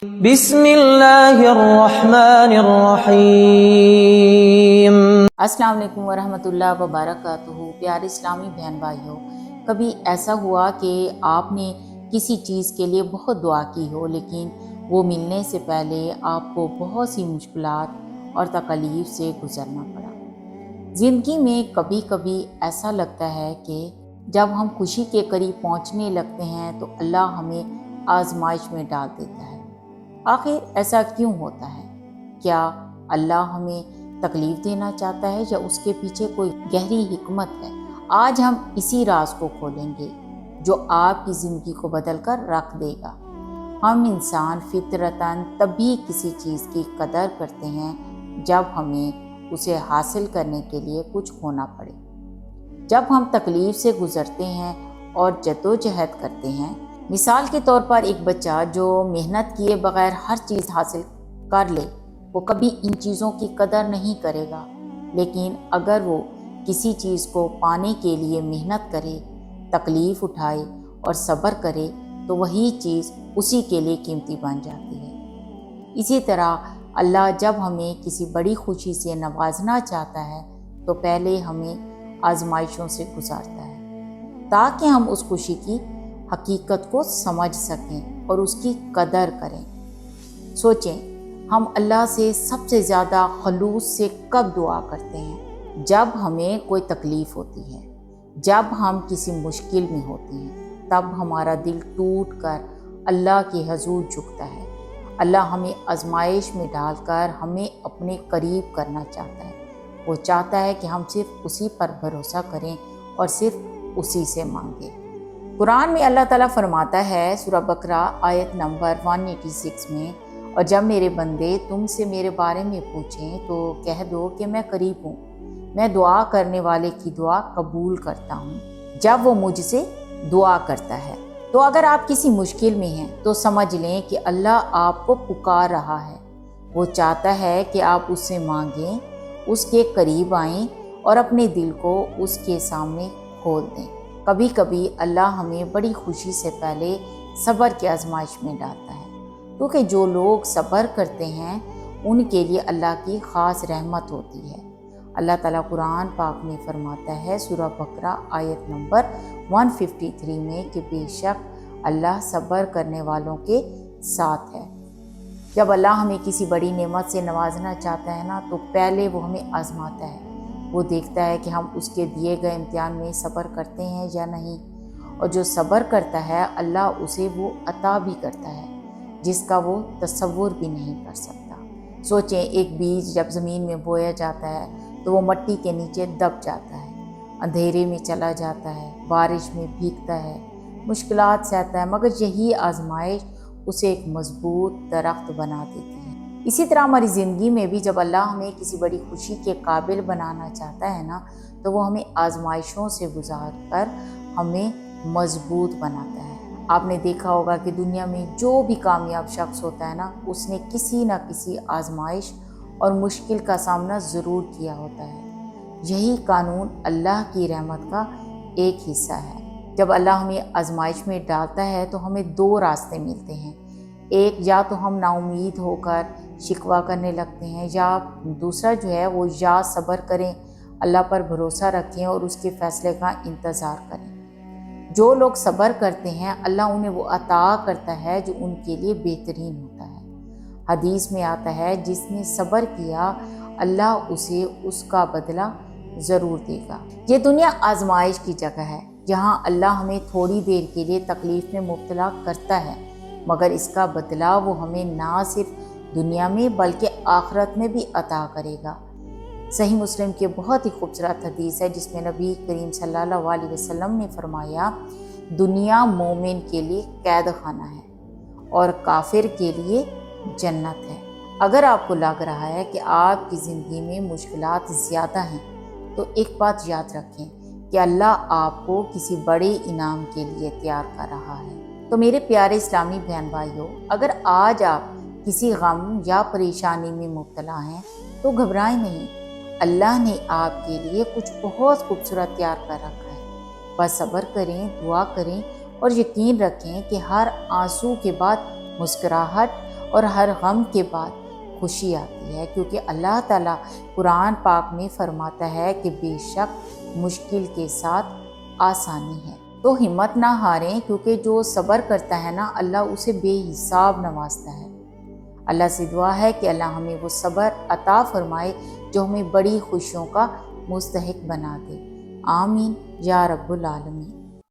بسم اللہ الرحمن الرحیم۔ السلام علیکم ورحمۃ اللہ وبرکاتہ۔ پیارے اسلامی بہن بھائیوں، کبھی ایسا ہوا کہ آپ نے کسی چیز کے لیے بہت دعا کی ہو، لیکن وہ ملنے سے پہلے آپ کو بہت سی مشکلات اور تکلیف سے گزرنا پڑا؟ زندگی میں کبھی کبھی ایسا لگتا ہے کہ جب ہم خوشی کے قریب پہنچنے لگتے ہیں تو اللہ ہمیں آزمائش میں ڈال دیتا ہے۔ آخر ایسا کیوں ہوتا ہے؟ کیا اللہ ہمیں تکلیف دینا چاہتا ہے یا اس کے پیچھے کوئی گہری حکمت ہے؟ آج ہم اسی راز کو کھولیں گے جو آپ کی زندگی کو بدل کر رکھ دے گا۔ ہم انسان فطرتاً تبھی کسی چیز کی قدر کرتے ہیں جب ہمیں اسے حاصل کرنے کے لیے کچھ کھونا پڑے۔ جب ہم تکلیف سے گزرتے ہیں اور جدوجہد کرتے ہیں، مثال کے طور پر ایک بچہ جو محنت کیے بغیر ہر چیز حاصل کر لے، وہ کبھی ان چیزوں کی قدر نہیں کرے گا، لیکن اگر وہ کسی چیز کو پانے کے لیے محنت کرے، تکلیف اٹھائے اور صبر کرے تو وہی چیز اسی کے لیے قیمتی بن جاتی ہے۔ اسی طرح اللہ جب ہمیں کسی بڑی خوشی سے نوازنا چاہتا ہے تو پہلے ہمیں آزمائشوں سے گزارتا ہے تاکہ ہم اس خوشی کی حقیقت کو سمجھ سکیں اور اس کی قدر کریں۔ سوچیں، ہم اللہ سے سب سے زیادہ خلوص سے کب دعا کرتے ہیں؟ جب ہمیں کوئی تکلیف ہوتی ہے، جب ہم کسی مشکل میں ہوتے ہیں، تب ہمارا دل ٹوٹ کر اللہ کے حضور جھکتا ہے۔ اللہ ہمیں آزمائش میں ڈال کر ہمیں اپنے قریب کرنا چاہتا ہے۔ وہ چاہتا ہے کہ ہم صرف اسی پر بھروسہ کریں اور صرف اسی سے مانگیں۔ قرآن میں اللہ تعالیٰ فرماتا ہے، سورہ بقرہ آیت نمبر 186 میں، اور جب میرے بندے تم سے میرے بارے میں پوچھیں تو کہہ دو کہ میں قریب ہوں، میں دعا کرنے والے کی دعا قبول کرتا ہوں جب وہ مجھ سے دعا کرتا ہے۔ تو اگر آپ کسی مشکل میں ہیں تو سمجھ لیں کہ اللہ آپ کو پکار رہا ہے۔ وہ چاہتا ہے کہ آپ اس سے مانگیں، اس کے قریب آئیں اور اپنے دل کو اس کے سامنے کھول دیں۔ کبھی کبھی اللہ ہمیں بڑی خوشی سے پہلے صبر کی آزمائش میں ڈالتا ہے، کیونکہ جو لوگ صبر کرتے ہیں ان کے لیے اللہ کی خاص رحمت ہوتی ہے۔ اللہ تعالیٰ قرآن پاک میں فرماتا ہے، سورہ بقرہ آیت نمبر 153 میں، کہ بے شک اللہ صبر کرنے والوں کے ساتھ ہے۔ جب اللہ ہمیں کسی بڑی نعمت سے نوازنا چاہتا ہے نا، تو پہلے وہ ہمیں آزماتا ہے۔ وہ دیکھتا ہے کہ ہم اس کے دیے گئے امتحان میں صبر کرتے ہیں یا نہیں، اور جو صبر کرتا ہے اللہ اسے وہ عطا بھی کرتا ہے جس کا وہ تصور بھی نہیں کر سکتا۔ سوچیں، ایک بیج جب زمین میں بویا جاتا ہے تو وہ مٹی کے نیچے دب جاتا ہے، اندھیرے میں چلا جاتا ہے، بارش میں بھیگتا ہے، مشکلات سہتا ہے، مگر یہی آزمائش اسے ایک مضبوط درخت بنا دیتی ہے۔ اسی طرح ہماری زندگی میں بھی جب اللہ ہمیں کسی بڑی خوشی کے قابل بنانا چاہتا ہے نا، تو وہ ہمیں آزمائشوں سے گزار کر ہمیں مضبوط بناتا ہے۔ آپ نے دیکھا ہوگا کہ دنیا میں جو بھی کامیاب شخص ہوتا ہے نا، اس نے کسی نہ کسی آزمائش اور مشکل کا سامنا ضرور کیا ہوتا ہے۔ یہی قانون اللہ کی رحمت کا ایک حصہ ہے۔ جب اللہ ہمیں آزمائش میں ڈالتا ہے تو ہمیں دو راستے ملتے ہیں۔ ایک، یا تو ہم نا امید ہو کر شکوہ کرنے لگتے ہیں، یا دوسرا جو ہے وہ یا صبر کریں، اللہ پر بھروسہ رکھیں اور اس کے فیصلے کا انتظار کریں۔ جو لوگ صبر کرتے ہیں اللہ انہیں وہ عطا کرتا ہے جو ان کے لیے بہترین ہوتا ہے۔ حدیث میں آتا ہے، جس نے صبر کیا اللہ اسے اس کا بدلہ ضرور دے گا۔ یہ دنیا آزمائش کی جگہ ہے، جہاں اللہ ہمیں تھوڑی دیر کے لیے تکلیف میں مبتلا کرتا ہے، مگر اس کا بدلہ وہ ہمیں نہ صرف دنیا میں بلکہ آخرت میں بھی عطا کرے گا۔ صحیح مسلم کی بہت ہی خوبصورت حدیث ہے جس میں نبی کریم صلی اللہ علیہ وسلم نے فرمایا، دنیا مومن کے لیے قید خانہ ہے اور کافر کے لیے جنت ہے۔ اگر آپ کو لگ رہا ہے کہ آپ کی زندگی میں مشکلات زیادہ ہیں تو ایک بات یاد رکھیں کہ اللہ آپ کو کسی بڑے انعام کے لیے تیار کر رہا ہے۔ تو میرے پیارے اسلامی بہن بھائیوں، اگر آج آپ کسی غم یا پریشانی میں مبتلا ہیں تو گھبرائیں نہیں، اللہ نے آپ کے لیے کچھ بہت خوبصورت تیار کر رکھا ہے۔ بس صبر کریں، دعا کریں اور یقین رکھیں کہ ہر آنسو کے بعد مسکراہٹ اور ہر غم کے بعد خوشی آتی ہے، کیونکہ اللہ تعالیٰ قرآن پاک میں فرماتا ہے کہ بے شک مشکل کے ساتھ آسانی ہے۔ تو ہمت نہ ہاریں، کیونکہ جو صبر کرتا ہے نا، اللہ اسے بے حساب نوازتا ہے۔ اللہ سے دعا ہے کہ اللہ ہمیں وہ صبر عطا فرمائے جو ہمیں بڑی خوشیوں کا مستحق بنا دے۔ آمین یا رب العالمین۔